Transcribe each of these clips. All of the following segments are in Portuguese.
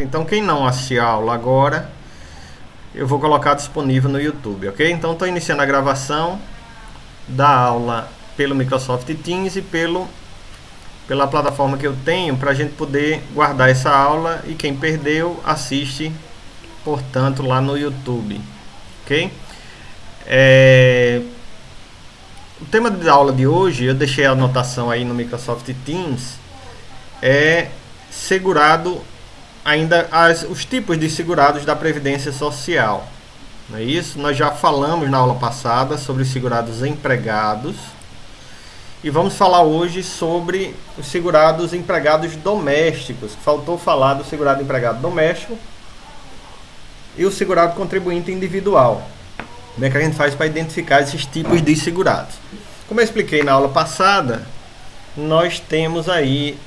Então quem não assistir a aula agora, eu vou colocar disponível no YouTube, ok? Então estou iniciando a gravação da aula pelo Microsoft Teams e pela plataforma que eu tenho para a gente poder guardar essa aula, e quem perdeu assiste, portanto, lá no YouTube, ok? O tema da aula de hoje, eu deixei a anotação aí no Microsoft Teams, é segurado, ainda os tipos de segurados da Previdência Social. Não é isso? Nós já falamos na aula passada sobre os segurados empregados e vamos falar hoje sobre os segurados empregados domésticos. Faltou falar do segurado empregado doméstico e o segurado contribuinte individual. Como é que a gente faz para identificar esses tipos de segurados? Como eu expliquei na aula passada, nós temos aí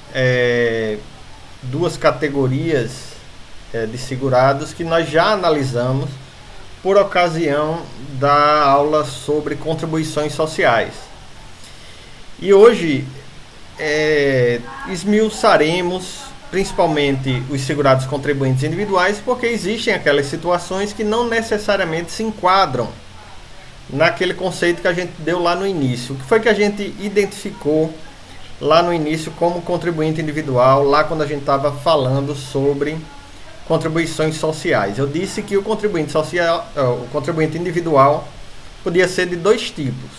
duas categorias de segurados que nós já analisamos por ocasião da aula sobre contribuições sociais. E hoje esmiuçaremos principalmente os segurados contribuintes individuais, porque existem aquelas situações que não necessariamente se enquadram naquele conceito que a gente deu lá no início. O que foi que a gente identificou lá no início como contribuinte individual, lá quando a gente estava falando sobre contribuições sociais? Eu disse que o contribuinte individual podia ser de dois tipos: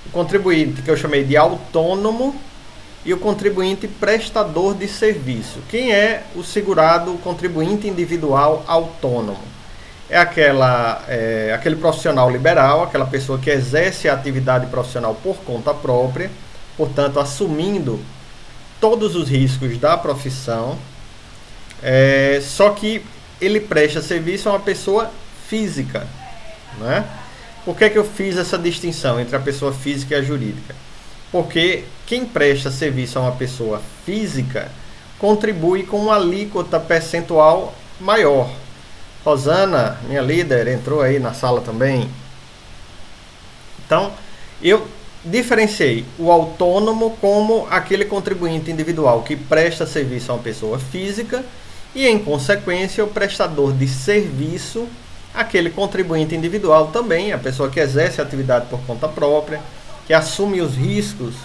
o contribuinte que eu chamei de autônomo e o contribuinte prestador de serviço. Quem é o segurado contribuinte individual autônomo? É aquele profissional liberal, aquela pessoa que exerce a atividade profissional por conta própria, portanto assumindo todos os riscos da profissão, só que ele presta serviço a uma pessoa física, né? Por que eu fiz essa distinção entre a pessoa física e a jurídica? Porque quem presta serviço a uma pessoa física contribui com uma alíquota percentual maior. Rosana, minha líder, entrou aí na sala também. Então, eu diferenciei o autônomo como aquele contribuinte individual que presta serviço a uma pessoa física e, em consequência, o prestador de serviço, aquele contribuinte individual também, a pessoa que exerce a atividade por conta própria, que assume os riscos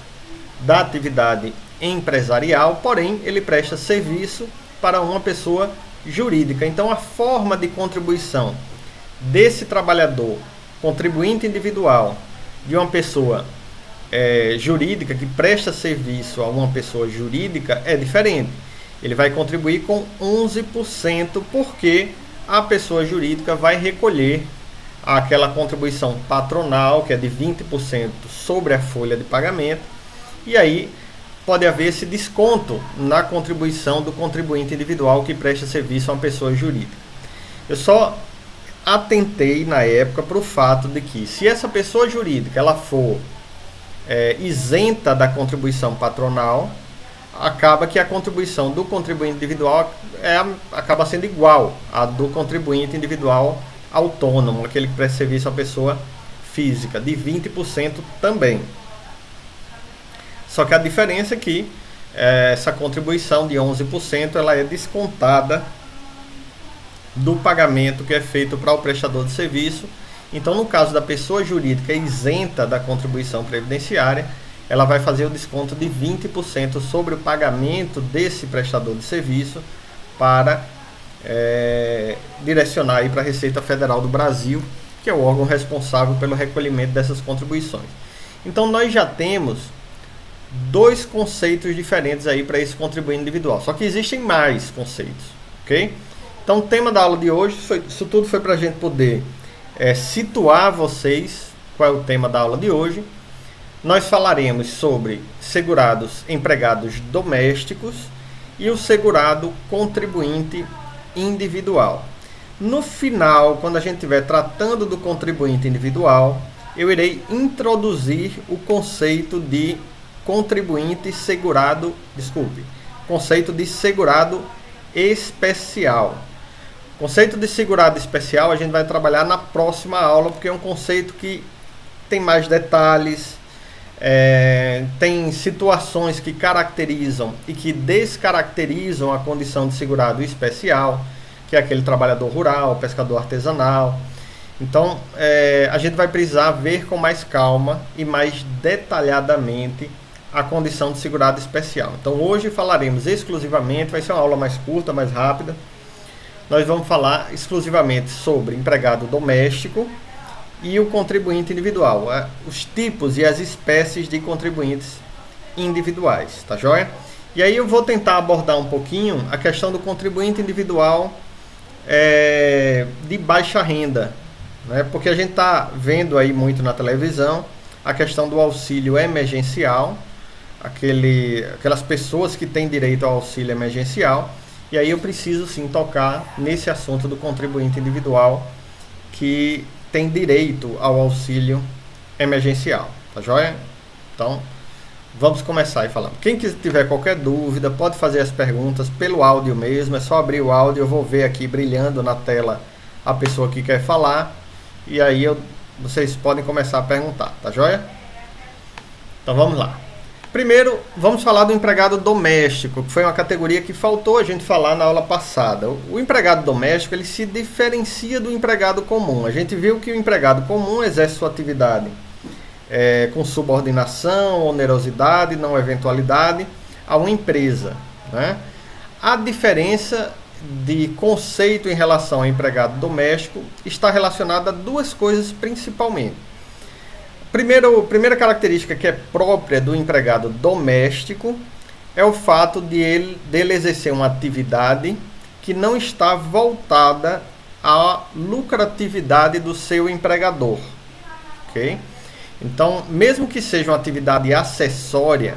da atividade empresarial, porém ele presta serviço para uma pessoa jurídica. Então a forma de contribuição desse trabalhador, contribuinte individual, de uma pessoa jurídica que presta serviço a uma pessoa jurídica é diferente. Ele vai contribuir com 11%, porque a pessoa jurídica vai recolher aquela contribuição patronal, que é de 20% sobre a folha de pagamento, e aí pode haver esse desconto na contribuição do contribuinte individual que presta serviço a uma pessoa jurídica. Eu só atentei na época para o fato de que, se essa pessoa jurídica ela for isenta da contribuição patronal, acaba que a contribuição do contribuinte individual acaba sendo igual à do contribuinte individual autônomo, aquele que presta serviço a pessoa física, de 20% também. Só que a diferença é que essa contribuição de 11% ela é descontada do pagamento que é feito para o prestador de serviço. Então, no caso da pessoa jurídica isenta da contribuição previdenciária, ela vai fazer o desconto de 20% sobre o pagamento desse prestador de serviço para direcionar aí para a Receita Federal do Brasil, que é o órgão responsável pelo recolhimento dessas contribuições. Então nós já temos dois conceitos diferentes aí para esse contribuinte individual, só que existem mais conceitos, ok? Então o tema da aula de hoje, isso tudo foi para a gente poder situar vocês qual é o tema da aula de hoje. Nós falaremos sobre segurados empregados domésticos e o segurado contribuinte individual. No final, quando a gente estiver tratando do contribuinte individual, eu irei introduzir o conceito de conceito de segurado especial. Conceito de segurado especial a gente vai trabalhar na próxima aula, porque é um conceito que tem mais detalhes, Tem situações que caracterizam e que descaracterizam a condição de segurado especial, que é aquele trabalhador rural, pescador artesanal. Então, a gente vai precisar ver com mais calma e mais detalhadamente a condição de segurado especial. Então, hoje falaremos exclusivamente, vai ser uma aula mais curta, mais rápida. Nós vamos falar exclusivamente sobre empregado doméstico e o contribuinte individual, os tipos e as espécies de contribuintes individuais, tá joia? E aí eu vou tentar abordar um pouquinho a questão do contribuinte individual de baixa renda, né? Porque a gente está vendo aí muito na televisão a questão do auxílio emergencial, aquelas pessoas que têm direito ao auxílio emergencial, e aí eu preciso sim tocar nesse assunto do contribuinte individual que tem direito ao auxílio emergencial, tá joia? Então, vamos começar aí falando. Quem tiver qualquer dúvida, pode fazer as perguntas pelo áudio mesmo, é só abrir o áudio, eu vou ver aqui brilhando na tela a pessoa que quer falar, e aí vocês podem começar a perguntar, tá joia? Então vamos lá. Primeiro, vamos falar do empregado doméstico, que foi uma categoria que faltou a gente falar na aula passada. O empregado doméstico, ele se diferencia do empregado comum. A gente viu que o empregado comum exerce sua atividade com subordinação, onerosidade, não eventualidade, a uma empresa, né? A diferença de conceito em relação ao empregado doméstico está relacionada a duas coisas principalmente. Primeira característica que é própria do empregado doméstico é o fato dele exercer uma atividade que não está voltada à lucratividade do seu empregador, ok? Então, mesmo que seja uma atividade acessória,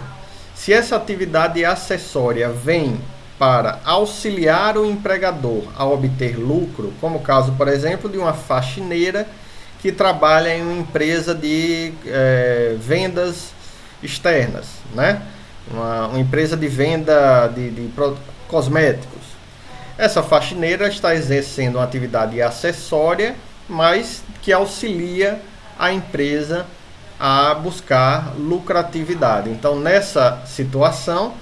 se essa atividade acessória vem para auxiliar o empregador a obter lucro, como o caso, por exemplo, de uma faxineira que trabalha em uma empresa de vendas externas, né? Uma empresa de venda de cosméticos. Essa faxineira está exercendo uma atividade acessória, mas que auxilia a empresa a buscar lucratividade. Então, nessa situação,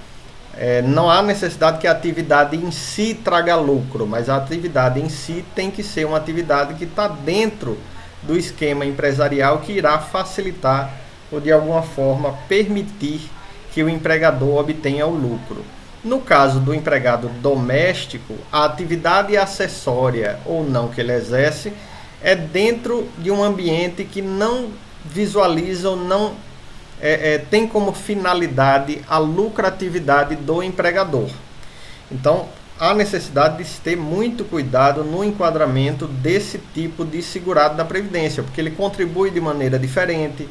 não há necessidade que a atividade em si traga lucro, mas a atividade em si tem que ser uma atividade que está dentro do esquema empresarial, que irá facilitar ou de alguma forma permitir que o empregador obtenha o lucro. No caso do empregado doméstico, a atividade acessória ou não que ele exerce é dentro de um ambiente que não visualiza ou não tem como finalidade a lucratividade do empregador. Então, há necessidade de se ter muito cuidado no enquadramento desse tipo de segurado da Previdência, porque ele contribui de maneira diferente,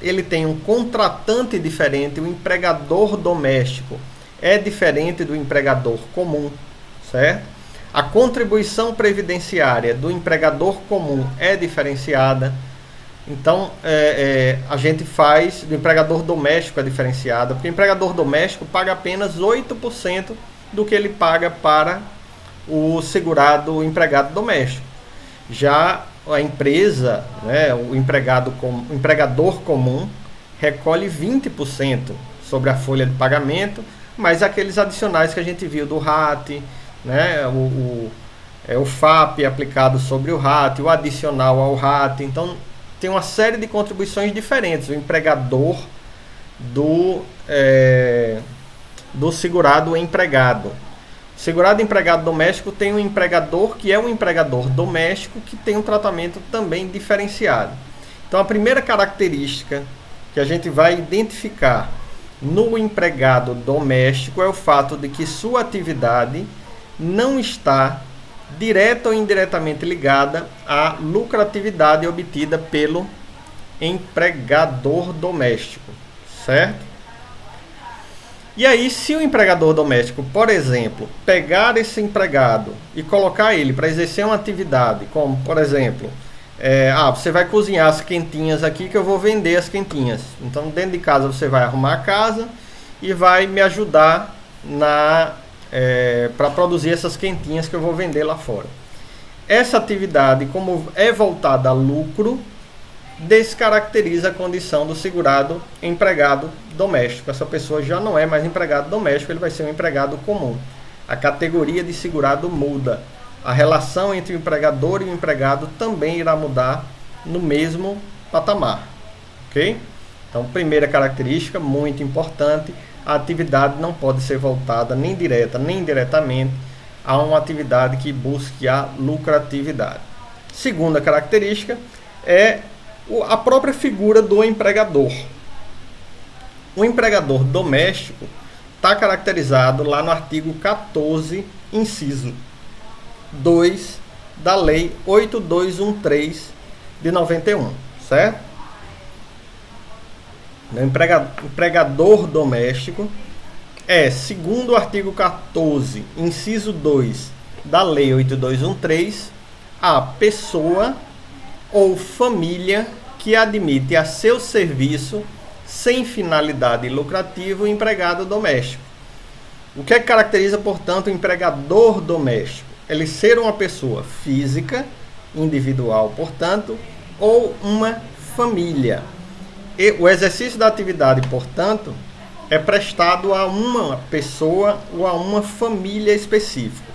ele tem um contratante diferente, o empregador doméstico é diferente do empregador comum, certo? A contribuição previdenciária do empregador comum é diferenciada. Então, a gente faz, do empregador doméstico é diferenciada, porque o empregador doméstico paga apenas 8% do que ele paga para o segurado empregado doméstico. Já a empresa, né, o empregador comum, recolhe 20% sobre a folha de pagamento, mais aqueles adicionais que a gente viu do RAT, né, o FAP aplicado sobre o RAT, o adicional ao RAT. Então, tem uma série de contribuições diferentes. O empregador do segurado empregado. Segurado empregado doméstico tem um empregador que é um empregador doméstico que tem um tratamento também diferenciado. Então, a primeira característica que a gente vai identificar no empregado doméstico é o fato de que sua atividade não está direta ou indiretamente ligada à lucratividade obtida pelo empregador doméstico, certo? E aí, se o empregador doméstico, por exemplo, pegar esse empregado e colocar ele para exercer uma atividade, como, por exemplo, você vai cozinhar as quentinhas aqui que eu vou vender as quentinhas. Então, dentro de casa você vai arrumar a casa e vai me ajudar para produzir essas quentinhas que eu vou vender lá fora. Essa atividade, como é voltada a lucro, descaracteriza a condição do segurado empregado doméstico. Essa pessoa já não é mais empregado doméstico, ele vai ser um empregado comum. A categoria de segurado muda. A relação entre o empregador e o empregado também irá mudar no mesmo patamar. Ok? Então, primeira característica, muito importante, a atividade não pode ser voltada nem direta nem indiretamente a uma atividade que busque a lucratividade. Segunda característica é a própria figura do empregador. O empregador doméstico está caracterizado lá no artigo 14, inciso 2 da Lei 8213 de 91, certo? O empregador doméstico é, segundo o artigo 14, inciso 2 da Lei 8213, a pessoa ou família que admite a seu serviço, sem finalidade lucrativa, o empregado doméstico. O que é que caracteriza, portanto, o empregador doméstico? Ele ser uma pessoa física, individual, portanto, ou uma família. E o exercício da atividade, portanto, é prestado a uma pessoa ou a uma família específica.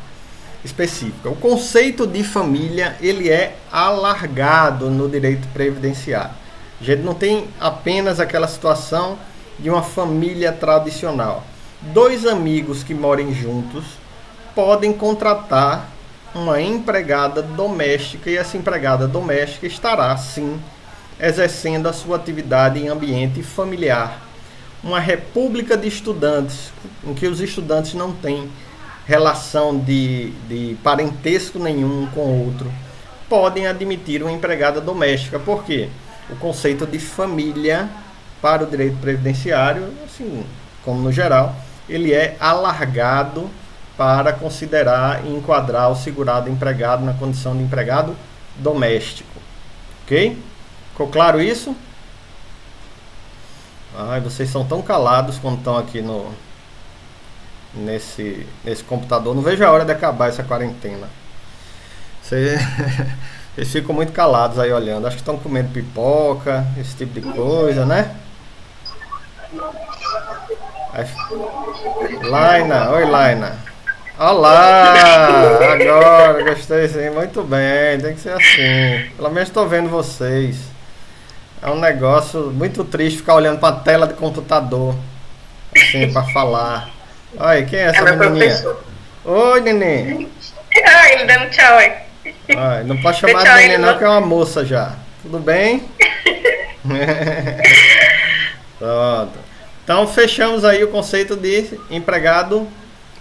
O conceito de família, ele é alargado no direito previdenciário. A gente não tem apenas aquela situação de uma família tradicional. Dois amigos que morem juntos podem contratar uma empregada doméstica, e essa empregada doméstica estará, sim, exercendo a sua atividade em ambiente familiar. Uma república de estudantes, em que os estudantes não têm relação de parentesco nenhum com o outro, podem admitir uma empregada doméstica. Por quê? O conceito de família para o direito previdenciário, assim como no geral, ele é alargado para considerar e enquadrar o segurado empregado na condição de empregado doméstico. Ok? Ficou claro isso? Ai, vocês são tão calados quando estão aqui nesse computador. Não vejo a hora de acabar essa quarentena. Vocês ficam muito calados aí olhando. Acho que estão comendo pipoca, esse tipo de coisa, né? Laina, oi Laina. Olá! Agora, gostei sim, muito bem, tem que ser assim. Pelo menos estou vendo vocês. É um negócio muito triste ficar olhando para a tela de computador, assim, para falar. Olha, quem é essa menininha? Oi, neném. Ah, ele dando tchau aí. Ai, não pode chamar de neném não, que é uma moça já. Tudo bem? Pronto. Então, fechamos aí o conceito de empregado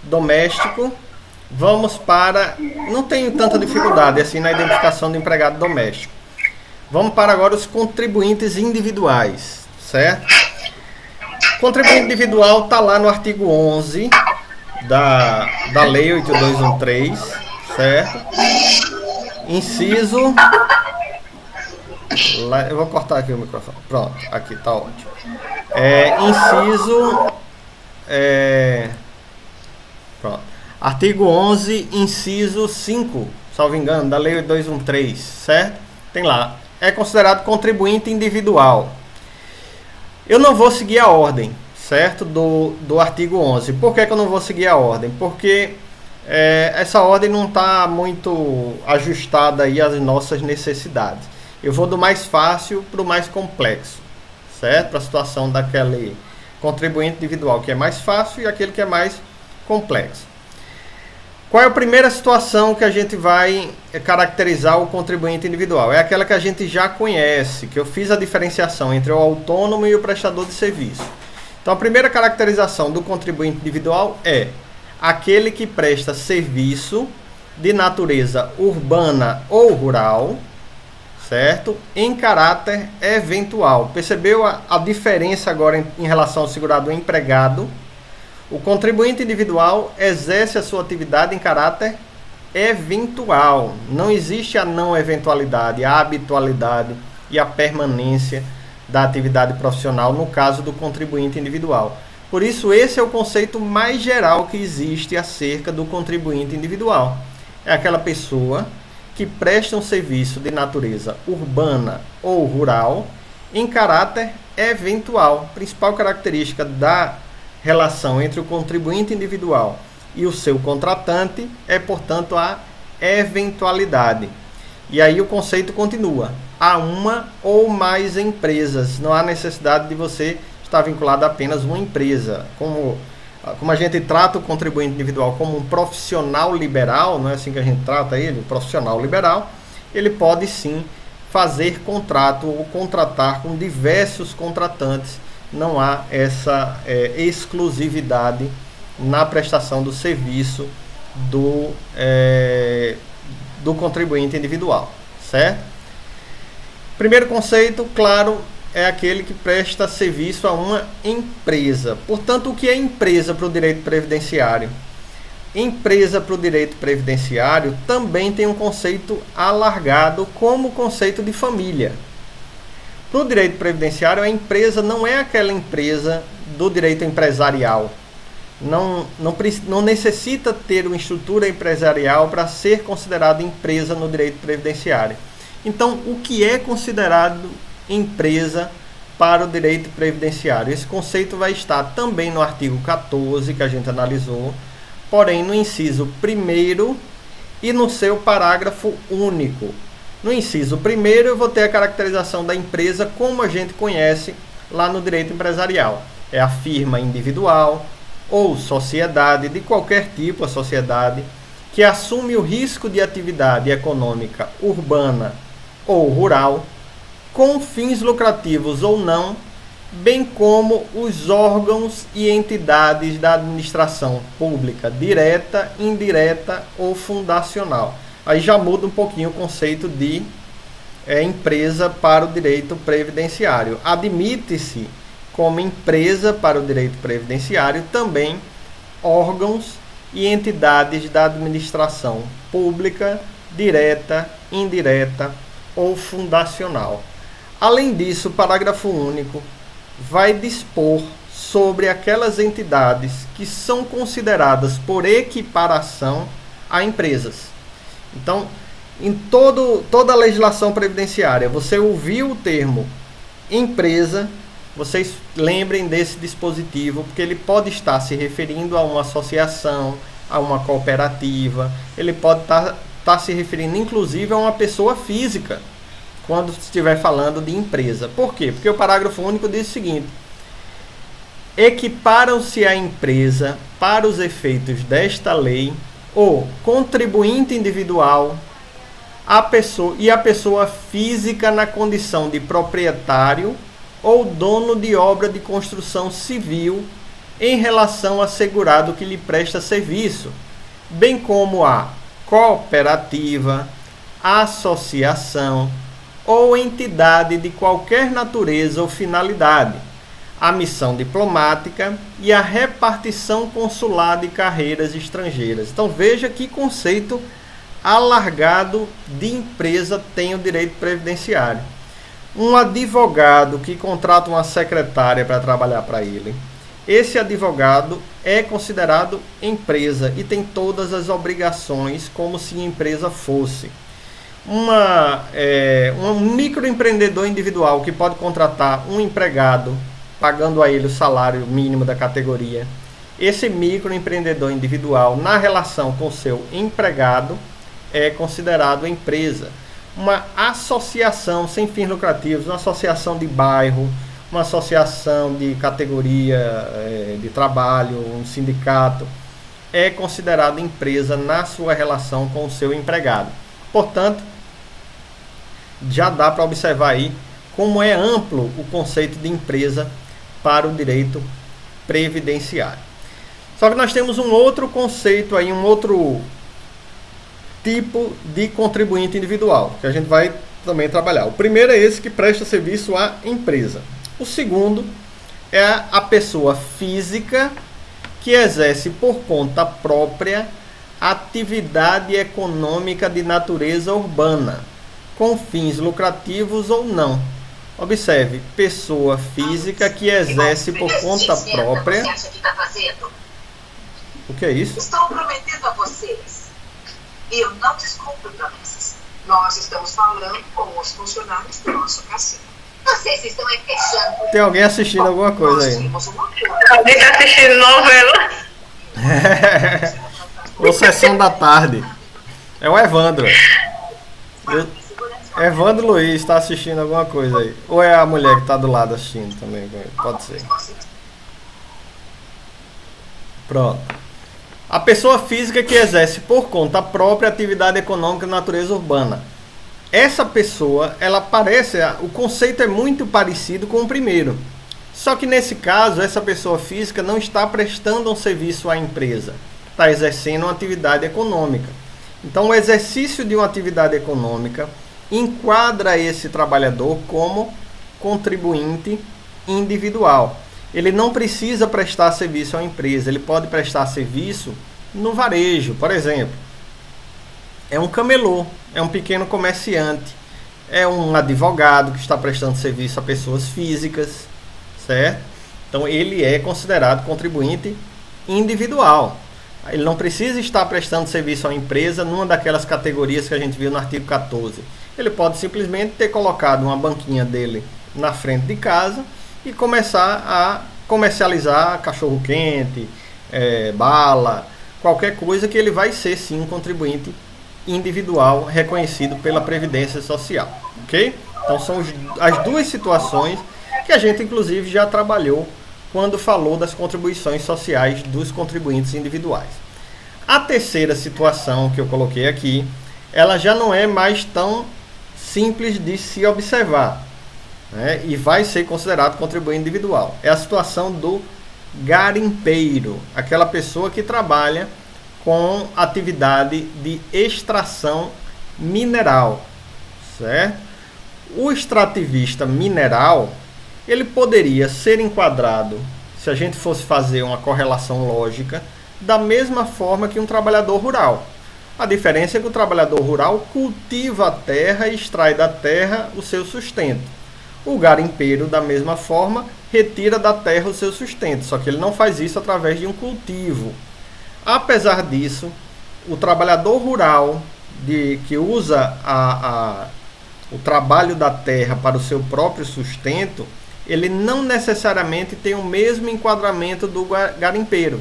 doméstico. Vamos para... Não tenho tanta dificuldade assim na identificação do empregado doméstico. Vamos para agora os contribuintes individuais, certo? Contribuinte individual está lá no artigo 11 da Lei 8213, certo? Inciso... Eu vou cortar aqui o microfone. Pronto, aqui está ótimo. Pronto. Artigo 11, inciso 5, salvo engano, da Lei 8213, certo? Tem lá. É considerado contribuinte individual. Eu não vou seguir a ordem, certo? Do artigo 11. Por que eu não vou seguir a ordem? Porque essa ordem não está muito ajustada aí às nossas necessidades. Eu vou do mais fácil para o mais complexo, certo? Para a situação daquele contribuinte individual que é mais fácil e aquele que é mais complexo. Qual é a primeira situação que a gente vai caracterizar o contribuinte individual? É aquela que a gente já conhece, que eu fiz a diferenciação entre o autônomo e o prestador de serviço. Então, a primeira caracterização do contribuinte individual é aquele que presta serviço de natureza urbana ou rural, certo? Em caráter eventual. Percebeu a diferença agora em relação ao segurado empregado? O contribuinte individual exerce a sua atividade em caráter eventual. Não existe a não eventualidade, a habitualidade e a permanência da atividade profissional no caso do contribuinte individual. Por isso, esse é o conceito mais geral que existe acerca do contribuinte individual. É aquela pessoa que prestam serviço de natureza urbana ou rural em caráter eventual. Principal característica da relação entre o contribuinte individual e o seu contratante é, portanto, a eventualidade. E aí o conceito continua. Há uma ou mais empresas. Não há necessidade de você estar vinculado a apenas uma empresa. Como a gente trata o contribuinte individual como um profissional liberal, não é assim que a gente trata ele, o profissional liberal, ele pode sim fazer contrato ou contratar com diversos contratantes. Não há essa exclusividade na prestação do serviço do contribuinte individual, certo? Primeiro conceito, claro, é aquele que presta serviço a uma empresa. Portanto, o que é empresa para o direito previdenciário? Empresa para o direito previdenciário também tem um conceito alargado como o conceito de família. Para o direito previdenciário, a empresa não é aquela empresa do direito empresarial. Não necessita ter uma estrutura empresarial para ser considerada empresa no direito previdenciário. Então, o que é considerado empresa para o direito previdenciário? Esse conceito vai estar também no artigo 14, que a gente analisou, porém no inciso 1º e no seu parágrafo único. No inciso 1º, eu vou ter a caracterização da empresa como a gente conhece lá no direito empresarial. É a firma individual ou sociedade, de qualquer tipo, a sociedade, que assume o risco de atividade econômica urbana ou rural, com fins lucrativos ou não, bem como os órgãos e entidades da administração pública, direta, indireta ou fundacional. Aí já muda um pouquinho o conceito de empresa para o direito previdenciário. Admite-se como empresa para o direito previdenciário também órgãos e entidades da administração pública, direta, indireta ou fundacional. Além disso, o parágrafo único vai dispor sobre aquelas entidades que são consideradas por equiparação a empresas. Então, em toda a legislação previdenciária, você ouviu o termo empresa, vocês lembrem desse dispositivo, porque ele pode estar se referindo a uma associação, a uma cooperativa, ele pode estar se referindo inclusive a uma pessoa física, quando estiver falando de empresa. Por quê? Porque o parágrafo único diz o seguinte: equiparam-se à empresa, para os efeitos desta lei, o contribuinte individual a pessoa física na condição de proprietário ou dono de obra de construção civil em relação ao segurado que lhe presta serviço, bem como a cooperativa, associação ou entidade de qualquer natureza ou finalidade, a missão diplomática e a repartição consular de carreiras estrangeiras. Então veja que conceito alargado de empresa tem o direito previdenciário. Um advogado que contrata uma secretária para trabalhar para ele, esse advogado é considerado empresa e tem todas as obrigações como se empresa fosse. Um microempreendedor individual que pode contratar um empregado, pagando a ele o salário mínimo da categoria. Esse microempreendedor individual, na relação com seu empregado, é considerado empresa. Uma associação sem fins lucrativos, uma associação de bairro, uma associação de categoria de trabalho, um sindicato, é considerado empresa na sua relação com o seu empregado. Portanto, já dá para observar aí como é amplo o conceito de empresa para o direito previdenciário. Só que nós temos um outro conceito aí, um outro tipo de contribuinte individual, que a gente vai também trabalhar. O primeiro é esse que presta serviço à empresa. O segundo é a pessoa física que exerce por conta própria atividade econômica de natureza urbana, com fins lucrativos ou não. Observe, pessoa física que exerce por conta própria. O que é isso? Estou prometendo a vocês. Eu não descumpro promessas. Nós estamos falando com os funcionários do nosso cassino. Vocês estão fechando. Tem alguém assistindo alguma coisa aí? Alguém está assistindo novela? Ou Sessão da Tarde. É o Evandro. Evandro Luiz está assistindo alguma coisa aí. Ou é a mulher que está do lado assistindo também? Pode ser. Pronto. A pessoa física que exerce por conta própria atividade econômica de natureza urbana. Essa pessoa, ela parece, o conceito é muito parecido com o primeiro. Só que nesse caso, essa pessoa física não está prestando um serviço à empresa. Está exercendo uma atividade econômica. Então, o exercício de uma atividade econômica enquadra esse trabalhador como contribuinte individual. Ele não precisa prestar serviço à empresa, ele pode prestar serviço no varejo, por exemplo. É um camelô, é um pequeno comerciante, é um advogado que está prestando serviço a pessoas físicas, certo? Então ele é considerado contribuinte individual. Ele não precisa estar prestando serviço à empresa numa daquelas categorias que a gente viu no artigo 14. Ele pode simplesmente ter colocado uma banquinha dele na frente de casa e começar a comercializar cachorro-quente, bala, qualquer coisa que ele vai ser sim um contribuinte individual reconhecido pela Previdência Social, ok? Então são as duas situações que a gente inclusive já trabalhou quando falou das contribuições sociais dos contribuintes individuais. A terceira situação que eu coloquei aqui, ela já não é mais tão simples de se observar, né? E vai ser considerado contribuinte individual. É a situação do garimpeiro, aquela pessoa que trabalha com atividade de extração mineral, certo? O extrativista mineral, ele poderia ser enquadrado, se a gente fosse fazer uma correlação lógica, da mesma forma que um trabalhador rural. A diferença é que o trabalhador rural cultiva a terra e extrai da terra o seu sustento. O garimpeiro, da mesma forma, retira da terra o seu sustento, só que ele não faz isso através de um cultivo. Apesar disso, o trabalhador rural que usa o trabalho da terra para o seu próprio sustento, ele não necessariamente tem o mesmo enquadramento do garimpeiro.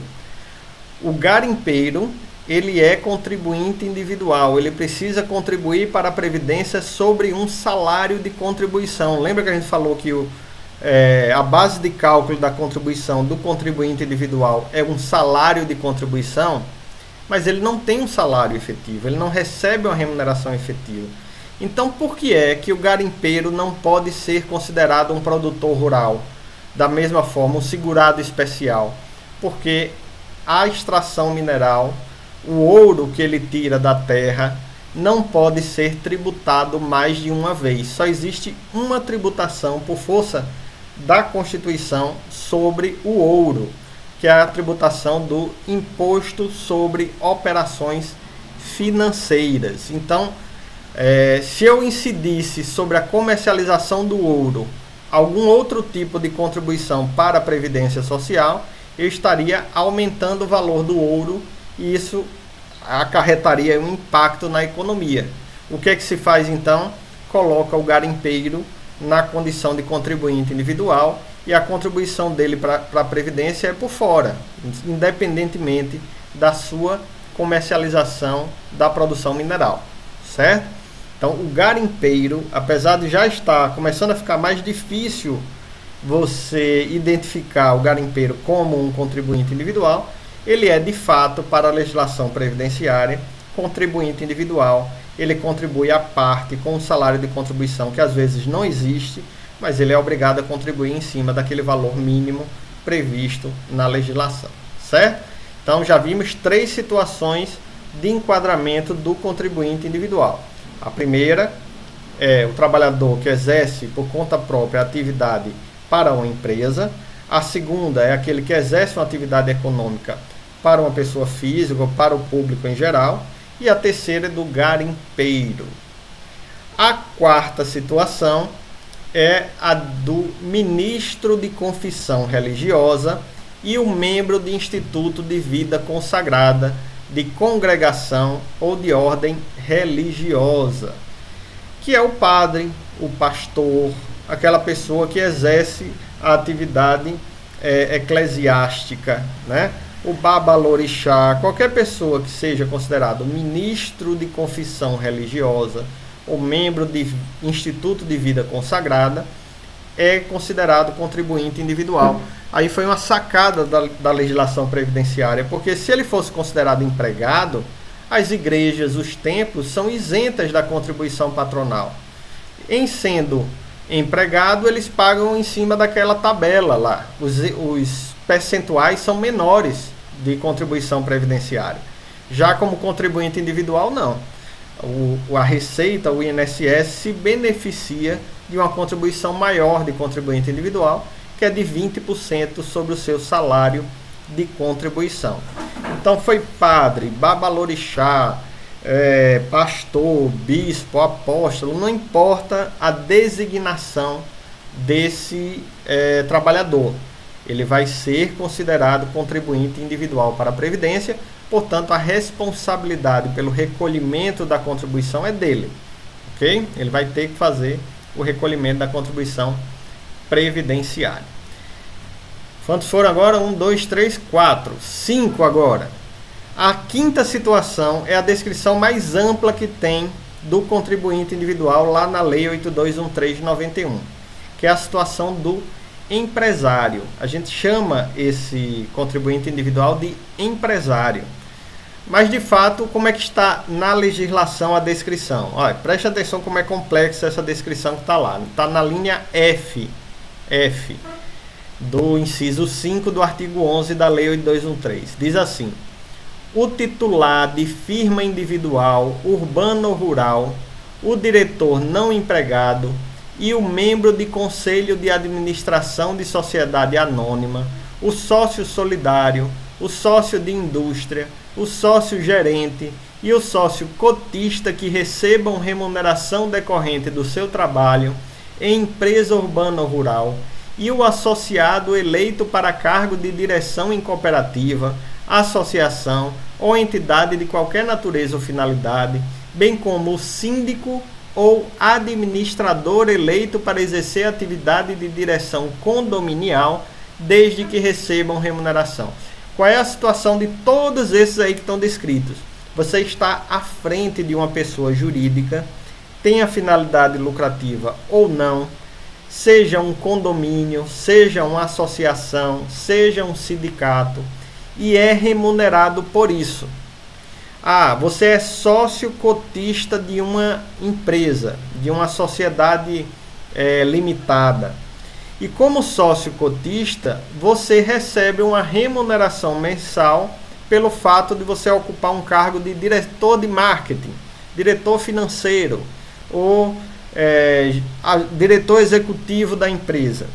O garimpeiro, ele é contribuinte individual, ele precisa contribuir para a Previdência sobre um salário de contribuição. Lembra que a gente falou que a base de cálculo da contribuição do contribuinte individual é um salário de contribuição, mas ele não tem um salário efetivo, ele não recebe uma remuneração efetiva. Então, por que é que o garimpeiro não pode ser considerado um produtor rural? Da mesma forma, um segurado especial. Porque a extração mineral, o ouro que ele tira da terra, não pode ser tributado mais de uma vez. Só existe uma tributação por força da Constituição sobre o ouro, que é a tributação do Imposto sobre Operações Financeiras. Então, se eu incidisse sobre a comercialização do ouro, algum outro tipo de contribuição para a Previdência Social, eu estaria aumentando o valor do ouro e isso acarretaria um impacto na economia. O que é que se faz então? Coloca o garimpeiro na condição de contribuinte individual e a contribuição dele para a Previdência é por fora, independentemente da sua comercialização da produção mineral, certo? Então, o garimpeiro, apesar de já estar começando a ficar mais difícil você identificar o garimpeiro como um contribuinte individual, ele é, de fato, para a legislação previdenciária, contribuinte individual. Ele contribui à parte com um salário de contribuição que às vezes não existe, mas ele é obrigado a contribuir em cima daquele valor mínimo previsto na legislação, certo? Então, já vimos 3 situações de enquadramento do contribuinte individual. A primeira é o trabalhador que exerce por conta própria a atividade para uma empresa. A segunda é aquele que exerce uma atividade econômica para uma pessoa física ou para o público em geral. E a terceira é do garimpeiro. A quarta situação é a do ministro de confissão religiosa e o membro de instituto de vida consagrada, de congregação ou de ordem religiosa. que é o padre, o pastor, aquela pessoa que exerce a atividade eclesiástica, né? O babalorixá, qualquer pessoa que seja considerado ministro de confissão religiosa ou membro de instituto de vida consagrada, é considerado contribuinte individual. Aí foi uma sacada da legislação previdenciária, porque se ele fosse considerado empregado, as igrejas, os templos são isentas da contribuição patronal. Em sendo empregado, eles pagam em cima daquela tabela lá. Os percentuais são menores de contribuição previdenciária. Já como contribuinte individual, não. A Receita, o INSS, se beneficia de uma contribuição maior de contribuinte individual, que é de 20% sobre o seu salário de contribuição. Então foi padre, babalorixá, pastor, bispo, apóstolo, não importa a designação desse trabalhador. Ele vai ser considerado contribuinte individual para a Previdência, portanto a responsabilidade pelo recolhimento da contribuição é dele, ok? Ele vai ter que fazer o recolhimento da contribuição previdenciária. Quantos foram agora? 1, 2, 3, 4, 5 agora. A quinta situação é a descrição mais ampla que tem do contribuinte individual lá na Lei 8213 de 91, que é a situação do empresário. A gente chama esse contribuinte individual de empresário. Mas, de fato, como é que está na legislação a descrição? Olha, preste atenção como é complexa essa descrição que está lá. Está na linha F do inciso 5 do artigo 11 da Lei 8213. Diz assim: o titular de firma individual, urbana ou rural, o diretor não empregado e o membro de conselho de administração de sociedade anônima, o sócio solidário, o sócio de indústria, o sócio gerente e o sócio cotista que recebam remuneração decorrente do seu trabalho em empresa urbana ou rural, e o associado eleito para cargo de direção em cooperativa, associação ou entidade de qualquer natureza ou finalidade, bem como o síndico ou administrador eleito para exercer atividade de direção condominial, desde que recebam remuneração. Qual é a situação de todos esses aí que estão descritos? Você está à frente de uma pessoa jurídica, tem a finalidade lucrativa ou não, seja um condomínio, seja uma associação, seja um sindicato, e é remunerado por isso. Você é sócio cotista de uma empresa, de uma sociedade limitada. E como sócio cotista, você recebe uma remuneração mensal pelo fato de você ocupar um cargo de diretor de marketing, diretor financeiro ou diretor executivo da empresa.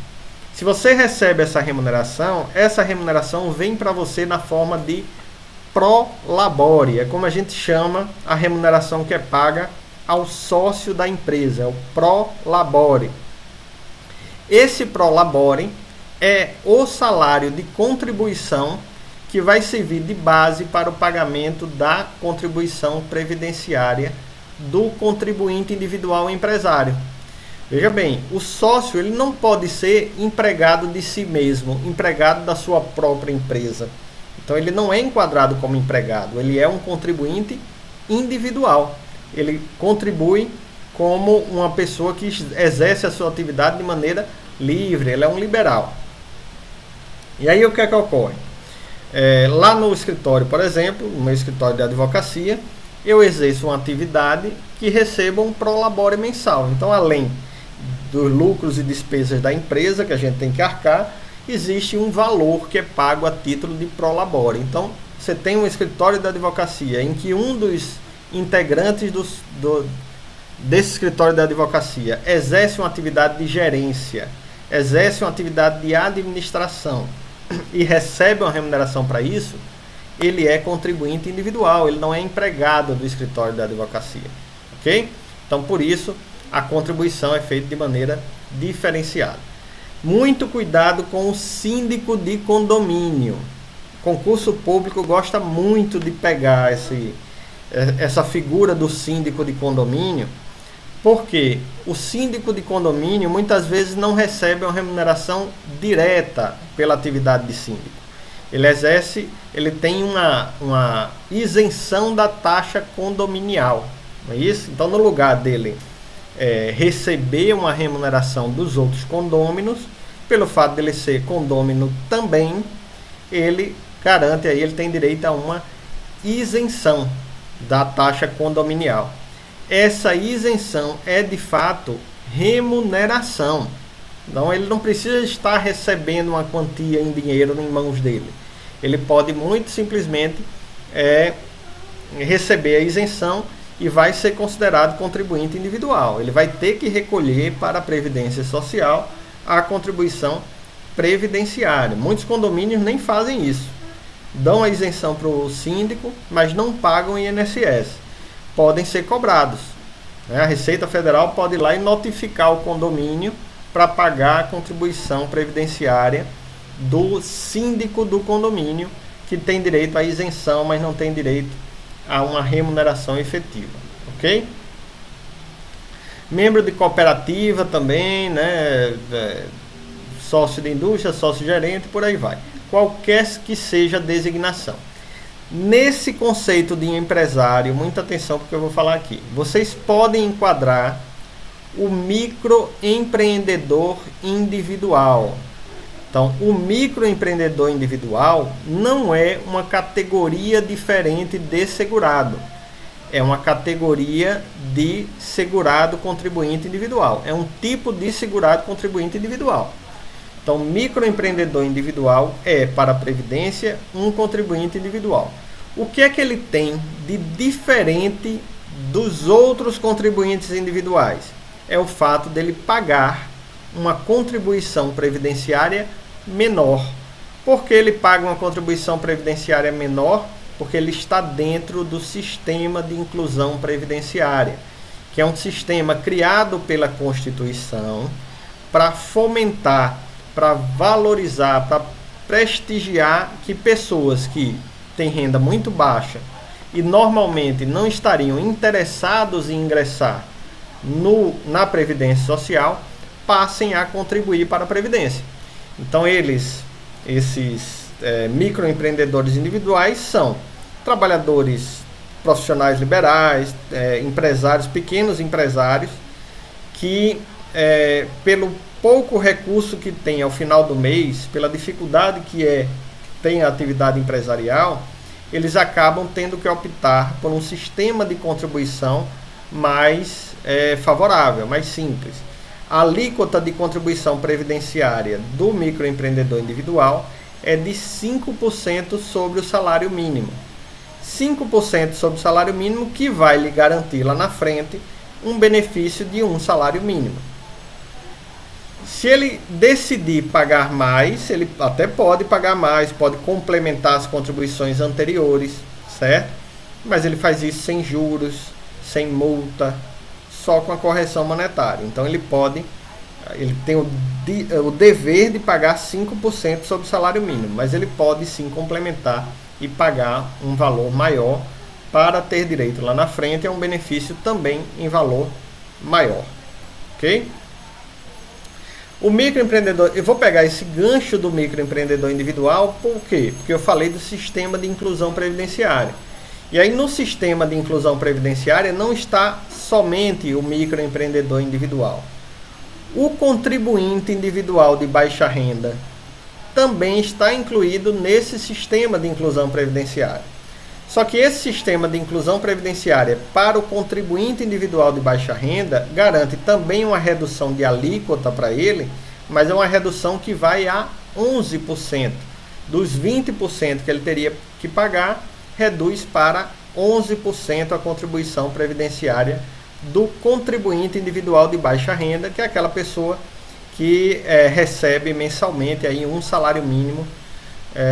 Se você recebe essa remuneração vem para você na forma de pro labore, é como a gente chama a remuneração que é paga ao sócio da empresa, é o pro labore. Esse pro labore é o salário de contribuição que vai servir de base para o pagamento da contribuição previdenciária do contribuinte individual empresário. Veja bem, o sócio ele não pode ser empregado de si mesmo, empregado da sua própria empresa. Então ele não é enquadrado como empregado, ele é um contribuinte individual. Ele contribui como uma pessoa que exerce a sua atividade de maneira livre, ele é um liberal. E aí o que é que ocorre? Lá no escritório, por exemplo, no meu escritório de advocacia, eu exerço uma atividade que receba um prolabore mensal. Então, além dos lucros e despesas da empresa que a gente tem que arcar, existe um valor que é pago a título de prolabore. Então, você tem um escritório de advocacia em que um dos integrantes desse escritório de advocacia exerce uma atividade de gerência, exerce uma atividade de administração e recebe uma remuneração para isso, ele é contribuinte individual, ele não é empregado do escritório de advocacia, ok? Então, por isso, a contribuição é feita de maneira diferenciada. Muito cuidado com o síndico de condomínio. O concurso público gosta muito de pegar essa figura do síndico de condomínio Porque o síndico de condomínio muitas vezes não recebe uma remuneração direta pela atividade de síndico. Ele tem uma isenção da taxa condominial, não é isso? Então, no lugar dele receber uma remuneração dos outros condôminos, pelo fato dele ser condômino também, ele garante aí, ele tem direito a uma isenção da taxa condominial. Essa isenção é de fato remuneração. Então ele não precisa estar recebendo uma quantia em dinheiro em mãos dele. Ele pode muito simplesmente receber a isenção e vai ser considerado contribuinte individual. Ele vai ter que recolher para a Previdência Social a contribuição previdenciária. Muitos condomínios nem fazem isso. Dão a isenção para o síndico, mas não pagam INSS. Podem ser cobrados. A Receita Federal pode ir lá e notificar o condomínio para pagar a contribuição previdenciária do síndico do condomínio, que tem direito à isenção, mas não tem direito a uma remuneração efetiva. Ok? Membro de cooperativa também, né? Sócio de indústria, sócio gerente, por aí vai. Qualquer que seja a designação. Nesse conceito de empresário, muita atenção porque eu vou falar aqui. Vocês podem enquadrar o microempreendedor individual. Então, o microempreendedor individual não é uma categoria diferente de segurado. É uma categoria de segurado contribuinte individual. É um tipo de segurado contribuinte individual. Então, microempreendedor individual é, para a Previdência, um contribuinte individual. O que é que ele tem de diferente dos outros contribuintes individuais? É o fato dele pagar uma contribuição previdenciária menor. Por que ele paga uma contribuição previdenciária menor? Porque ele está dentro do sistema de inclusão previdenciária, que é um sistema criado pela Constituição para fomentar, para valorizar, para prestigiar que pessoas que têm renda muito baixa e normalmente não estariam interessados em ingressar na Previdência Social, passem a contribuir para a Previdência. Então esses microempreendedores individuais são trabalhadores profissionais liberais, empresários, pequenos empresários, que pelo pouco recurso que tem ao final do mês, pela dificuldade que tem a atividade empresarial, eles acabam tendo que optar por um sistema de contribuição mais favorável, mais simples. A alíquota de contribuição previdenciária do microempreendedor individual é de 5% sobre o salário mínimo. 5% sobre o salário mínimo, que vai lhe garantir lá na frente um benefício de um salário mínimo. Se ele decidir pagar mais, ele até pode pagar mais, pode complementar as contribuições anteriores, certo? Mas ele faz isso sem juros, sem multa, só com a correção monetária. Então ele tem o dever de pagar 5% sobre o salário mínimo, mas ele pode sim complementar e pagar um valor maior para ter direito lá na frente a um benefício também em valor maior. Ok? O microempreendedor, eu vou pegar esse gancho do microempreendedor individual, por quê? Porque eu falei do sistema de inclusão previdenciária. E aí no sistema de inclusão previdenciária não está somente o microempreendedor individual. O contribuinte individual de baixa renda também está incluído nesse sistema de inclusão previdenciária. Só que esse sistema de inclusão previdenciária para o contribuinte individual de baixa renda garante também uma redução de alíquota para ele, mas é uma redução que vai a 11%. Dos 20% que ele teria que pagar, reduz para 11% a contribuição previdenciária do contribuinte individual de baixa renda, que é aquela pessoa que recebe mensalmente aí um salário mínimo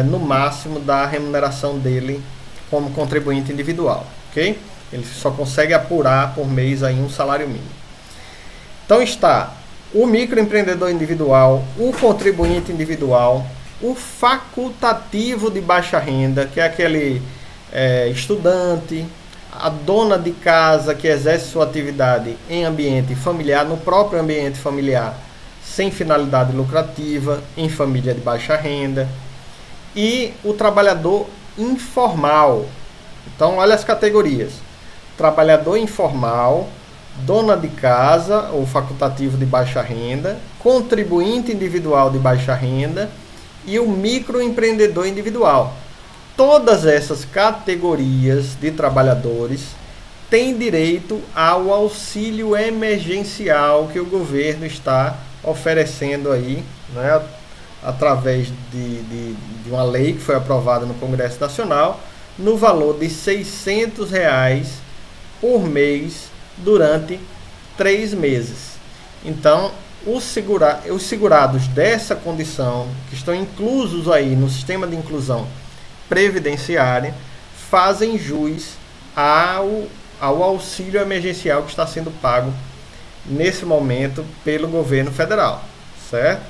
no máximo da remuneração dele como contribuinte individual, ok? Ele só consegue apurar por mês aí um salário mínimo. Então está o microempreendedor individual, o contribuinte individual, o facultativo de baixa renda, que é aquele estudante, a dona de casa que exerce sua atividade em ambiente familiar, no próprio ambiente familiar, sem finalidade lucrativa, em família de baixa renda, e o trabalhador informal. Então, olha as categorias: trabalhador informal, dona de casa ou facultativo de baixa renda, contribuinte individual de baixa renda e o microempreendedor individual. Todas essas categorias de trabalhadores têm direito ao auxílio emergencial que o governo está oferecendo aí, né, através de uma lei que foi aprovada no Congresso Nacional, no valor de R$ 600 por mês durante 3 meses. Então, os segurados dessa condição, que estão inclusos aí no sistema de inclusão previdenciária, fazem jus ao auxílio emergencial que está sendo pago nesse momento pelo governo federal, certo?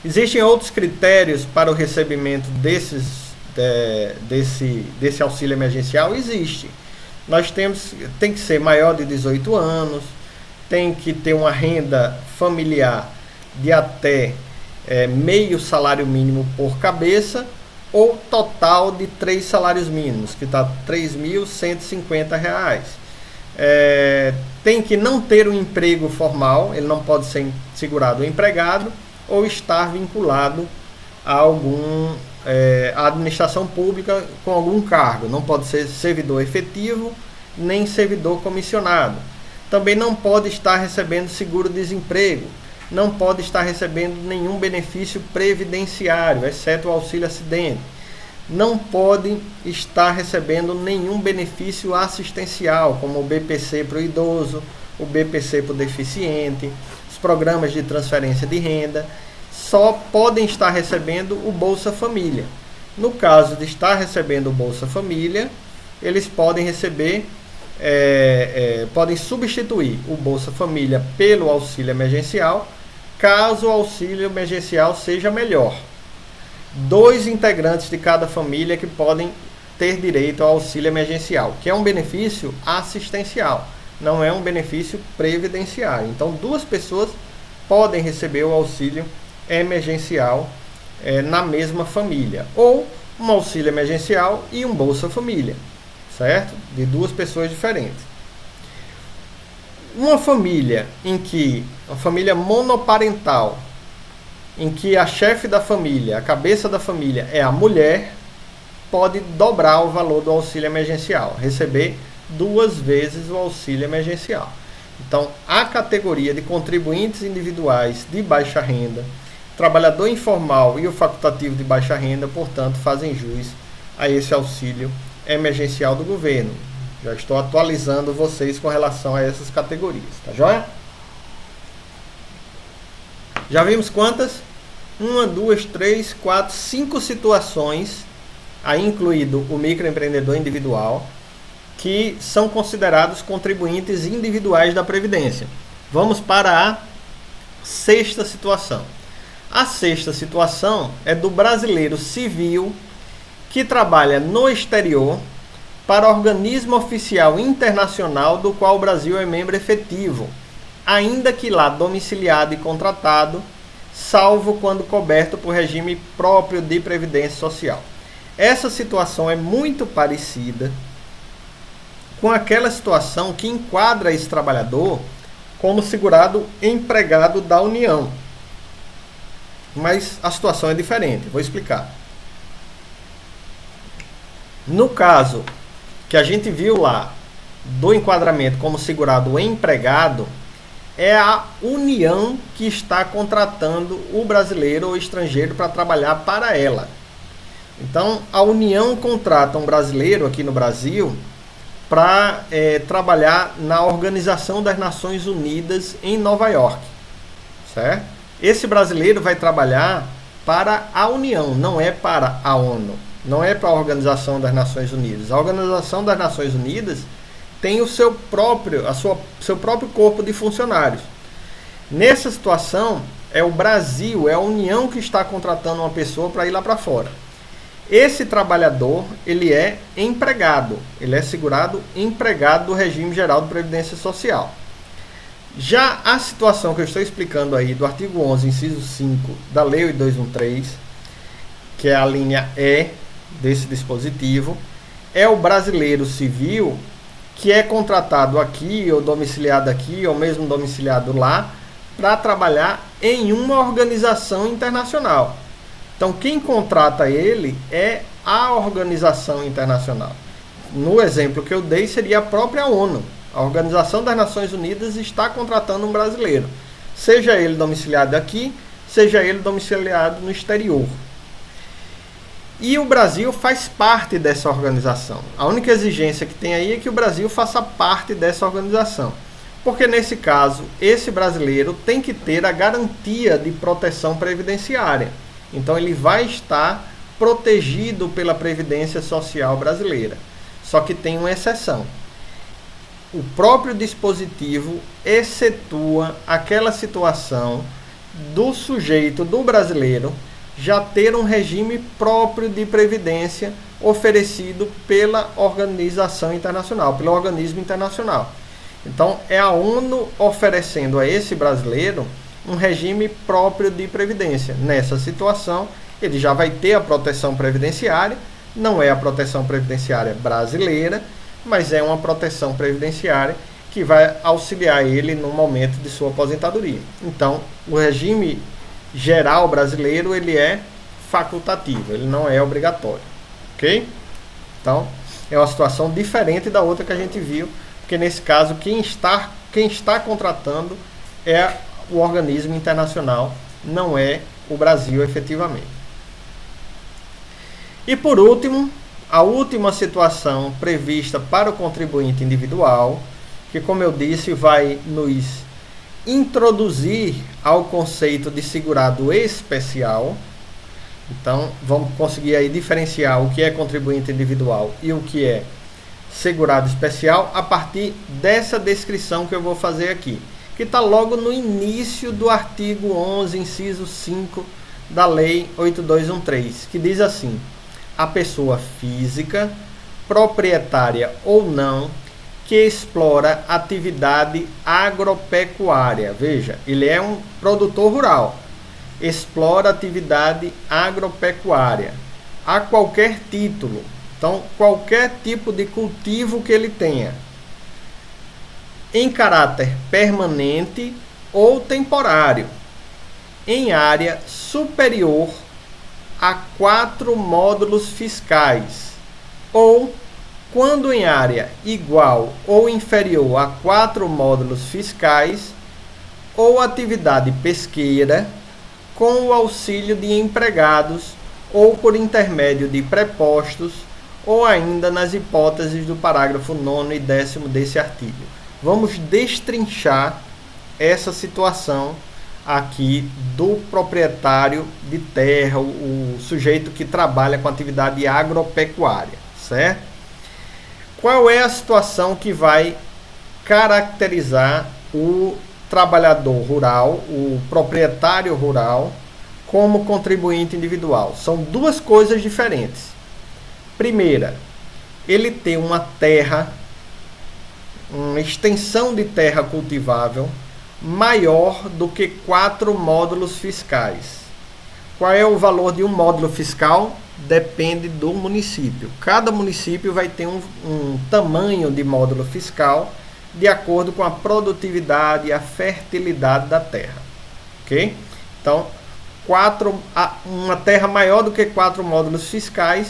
Existem outros critérios para o recebimento desse auxílio emergencial? Existe. Tem que ser maior de 18 anos, tem que ter uma renda familiar de até meio salário mínimo por cabeça, ou total de 3 salários mínimos, que está R$ 3.150. Tem que não ter um emprego formal, ele não pode ser segurado ou empregado, ou estar vinculado a a administração pública com algum cargo. Não pode ser servidor efetivo, nem servidor comissionado. Também não pode estar recebendo seguro-desemprego, não pode estar recebendo nenhum benefício previdenciário, exceto o auxílio acidente. Não pode estar recebendo nenhum benefício assistencial, como o BPC para o idoso, o BPC para o deficiente, os programas de transferência de renda. Só podem estar recebendo o Bolsa Família. No caso de estar recebendo o Bolsa Família, eles podem receber, podem substituir o Bolsa Família pelo auxílio emergencial, caso o auxílio emergencial seja melhor. 2 integrantes de cada família que podem ter direito ao auxílio emergencial, que é um benefício assistencial, não é um benefício previdenciário. Então, 2 pessoas podem receber o auxílio emergencial na mesma família, ou um auxílio emergencial e um Bolsa Família, certo? De 2 pessoas diferentes. Uma família uma família monoparental, em que a chefe da família, a cabeça da família é a mulher, pode dobrar o valor do auxílio emergencial, receber 2 vezes o auxílio emergencial. Então, a categoria de contribuintes individuais de baixa renda, trabalhador informal e o facultativo de baixa renda, portanto, fazem jus a esse auxílio emergencial do governo. Já estou atualizando vocês com relação a essas categorias, tá joia? Já vimos quantas? 1, 2, 3, 4, 5 situações, aí incluído o microempreendedor individual, que são considerados contribuintes individuais da Previdência. Vamos para a 6ª situação. A 6ª situação é do brasileiro civil que trabalha no exterior para organismo oficial internacional do qual o Brasil é membro efetivo, ainda que lá domiciliado e contratado, salvo quando coberto por regime próprio de previdência social. Essa situação é muito parecida com aquela situação que enquadra esse trabalhador como segurado empregado da União. Mas a situação é diferente, vou explicar. No caso que a gente viu lá do enquadramento como segurado empregado, é a União que está contratando o brasileiro ou estrangeiro para trabalhar para ela. Então, a União contrata um brasileiro aqui no Brasil para trabalhar na Organização das Nações Unidas em Nova York, certo? Esse brasileiro vai trabalhar para a União, não é para a ONU, não é para a Organização das Nações Unidas. A Organização das Nações Unidas tem o seu próprio corpo de funcionários. Nessa situação, é o Brasil, é a União que está contratando uma pessoa para ir lá para fora. Esse trabalhador, ele é empregado, ele é segurado empregado do regime geral de previdência social. Já a situação que eu estou explicando aí do artigo 11, inciso 5 da Lei 8213, que é a linha E desse dispositivo, é o brasileiro civil que é contratado aqui, ou domiciliado aqui, ou mesmo domiciliado lá, para trabalhar em uma organização internacional. Então, quem contrata ele é a organização internacional. No exemplo que eu dei, seria a própria ONU. A Organização das Nações Unidas está contratando um brasileiro, seja ele domiciliado aqui, seja ele domiciliado no exterior. E o Brasil faz parte dessa organização. A única exigência que tem aí é que o Brasil faça parte dessa organização. Porque nesse caso, esse brasileiro tem que ter a garantia de proteção previdenciária. Então ele vai estar protegido pela Previdência Social brasileira. Só que tem uma exceção. O próprio dispositivo excetua aquela situação do sujeito, do brasileiro, já ter um regime próprio de previdência oferecido pela organização internacional, pelo organismo internacional. Então, é a ONU oferecendo a esse brasileiro um regime próprio de previdência. Nessa situação, ele já vai ter a proteção previdenciária, não é a proteção previdenciária brasileira, mas é uma proteção previdenciária que vai auxiliar ele no momento de sua aposentadoria. Então, o regime geral brasileiro, ele é facultativo, ele não é obrigatório, ok? Então, é uma situação diferente da outra que a gente viu, porque nesse caso, quem está contratando é o organismo internacional, não é o Brasil efetivamente. E por último, a última situação prevista para o contribuinte individual, que como eu disse, vai nos introduzir ao conceito de segurado especial. Então, vamos conseguir aí diferenciar o que é contribuinte individual e o que é segurado especial a partir dessa descrição que eu vou fazer aqui, que está logo no início do artigo 11, inciso 5 da Lei 8213, que diz assim: a pessoa física, proprietária ou não, que explora atividade agropecuária. Veja, ele é um produtor rural, explora atividade agropecuária a qualquer título. Então, qualquer tipo de cultivo que ele tenha, em caráter permanente ou temporário, em área superior a 4 módulos fiscais, ou quando em área igual ou inferior a 4 módulos fiscais, ou atividade pesqueira com o auxílio de empregados ou por intermédio de prepostos, ou ainda nas hipóteses do parágrafo 9º e 10º desse artigo. Vamos destrinchar essa situação aqui do proprietário de terra, o sujeito que trabalha com atividade agropecuária, certo? Qual é a situação que vai caracterizar o trabalhador rural, o proprietário rural, como contribuinte individual? São duas coisas diferentes. Primeira, ele tem uma terra, uma extensão de terra cultivável maior do que 4 módulos fiscais. Qual é o valor de um módulo fiscal? Depende do município. Cada município vai ter um tamanho de módulo fiscal de acordo com a produtividade e a fertilidade da terra. Ok? Então, uma terra maior do que 4 módulos fiscais,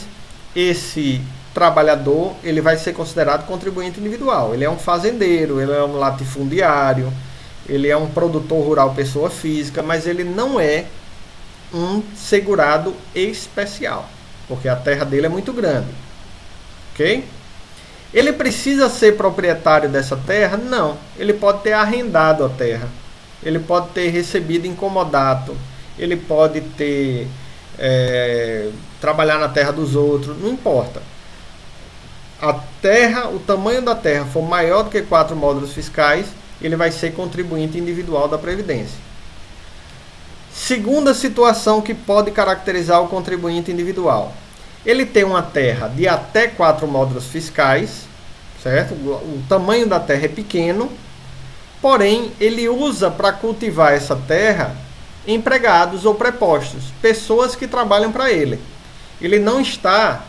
esse trabalhador ele vai ser considerado contribuinte individual. Ele é um fazendeiro, ele é um latifundiário, ele é um produtor rural pessoa física, mas ele não é um segurado especial, porque a terra dele é muito grande. Ok? Ele precisa ser proprietário dessa terra? Não. Ele pode ter arrendado a terra, ele pode ter recebido em comodato, ele pode ter trabalhar na terra dos outros, não importa. A terra, o tamanho da terra for maior do que 4 módulos fiscais, ele vai ser contribuinte individual da Previdência. Segunda situação que pode caracterizar o contribuinte individual: Ele tem uma terra de até 4 módulos fiscais, certo? O tamanho da terra é pequeno, porém ele usa para cultivar essa terra empregados ou prepostos, pessoas que trabalham para ele. Ele não está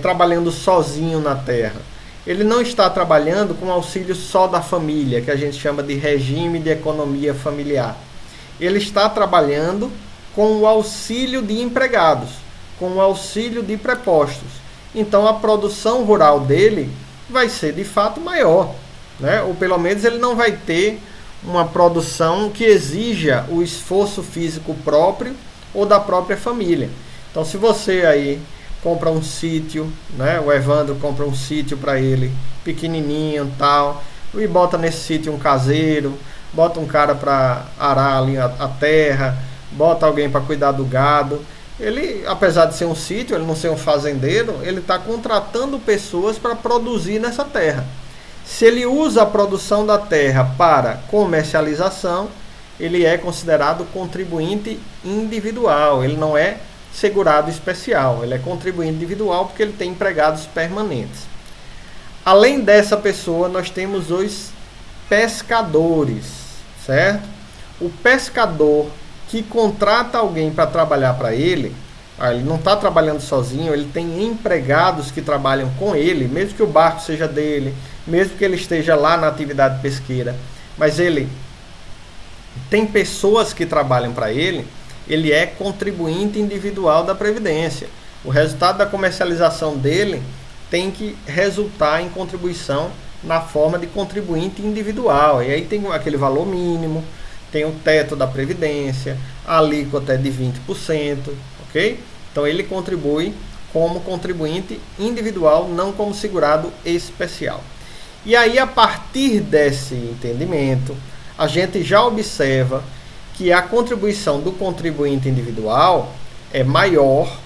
trabalhando sozinho na terra. Ele não está trabalhando com auxílio só da família, que a gente chama de regime de economia familiar. Ele está trabalhando com o auxílio de empregados, com o auxílio de prepostos. Então a produção rural dele vai ser de fato maior, né? Ou pelo menos ele não vai ter uma produção que exija o esforço físico próprio ou da própria família. Então se você aí compra um sítio, né? O Evandro compra um sítio para ele, pequenininho tal, e bota nesse sítio um caseiro, bota um cara para arar ali a terra, bota alguém para cuidar do gado. Ele, apesar de ser um sítio, ele não ser um fazendeiro, ele está contratando pessoas para produzir nessa terra. Se ele usa a produção da terra para comercialização, ele é considerado contribuinte individual, ele não é segurado especial, ele é contribuinte individual porque ele tem empregados permanentes. Além dessa pessoa, nós temos os pescadores, certo? O pescador que contrata alguém para trabalhar para ele, ele não está trabalhando sozinho, ele tem empregados que trabalham com ele, mesmo que o barco seja dele, mesmo que ele esteja lá na atividade pesqueira, mas ele tem pessoas que trabalham para ele, ele é contribuinte individual da Previdência. O resultado da comercialização dele tem que resultar em contribuição na forma de contribuinte individual. E aí tem aquele valor mínimo, tem o teto da Previdência, a alíquota é de 20%, ok? Então ele contribui como contribuinte individual, não como segurado especial. E aí, a partir desse entendimento, a gente já observa que a contribuição do contribuinte individual é maior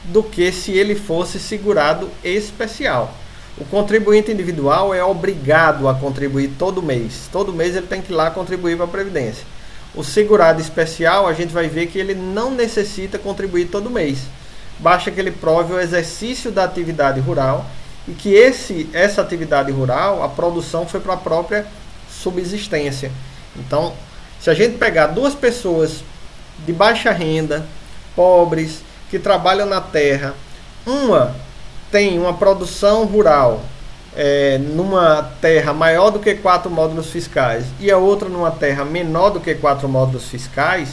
do que se ele fosse segurado especial. O contribuinte individual é obrigado a contribuir todo mês. Todo mês ele tem que ir lá contribuir para a Previdência. O segurado especial, a gente vai ver que ele não necessita contribuir todo mês. Basta que ele prove o exercício da atividade rural e que essa atividade rural, a produção foi para a própria subsistência. Então, se a gente pegar duas pessoas de baixa renda, pobres, que trabalham na terra, uma tem uma produção rural numa terra maior do que 4 módulos fiscais e a outra numa terra menor do que 4 módulos fiscais,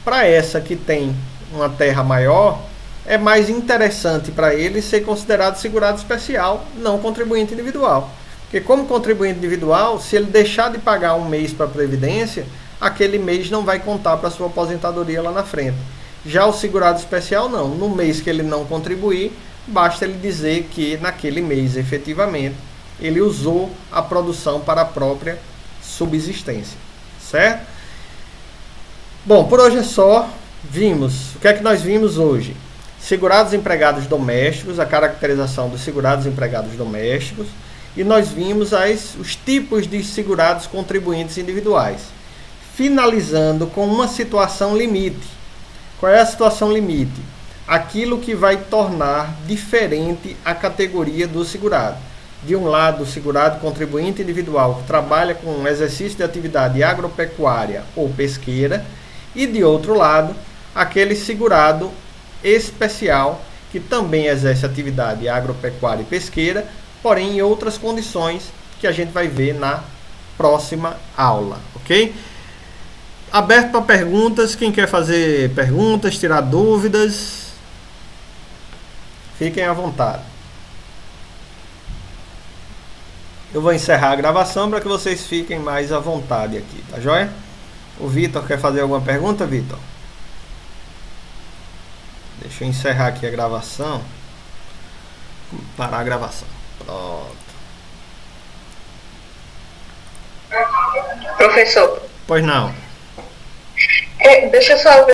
para essa que tem uma terra maior, é mais interessante para ele ser considerado segurado especial, não contribuinte individual. Porque como contribuinte individual, se ele deixar de pagar um mês para a Previdência, aquele mês não vai contar para a sua aposentadoria lá na frente. Já o segurado especial não. No mês que ele não contribuir, basta ele dizer que naquele mês, efetivamente, ele usou a produção para a própria subsistência. Certo? Bom, por hoje é só. Vimos. O que é que nós vimos hoje? Segurados empregados domésticos, a caracterização dos segurados empregados domésticos. E nós vimos os tipos de segurados contribuintes individuais. Finalizando com uma situação limite. Qual é a situação limite? Aquilo que vai tornar diferente a categoria do segurado. De um lado, o segurado contribuinte individual que trabalha com um exercício de atividade agropecuária ou pesqueira. E de outro lado, aquele segurado especial que também exerce atividade agropecuária e pesqueira, porém em outras condições que a gente vai ver na próxima aula, ok? Aberto para perguntas, quem quer fazer perguntas, tirar dúvidas, fiquem à vontade. Eu vou encerrar a gravação para que vocês fiquem mais à vontade aqui, tá joia? O Vitor quer fazer alguma pergunta, Vitor? Deixa eu encerrar aqui a gravação. Parar a gravação. Pronto. Professor. Pois não. Deixa eu só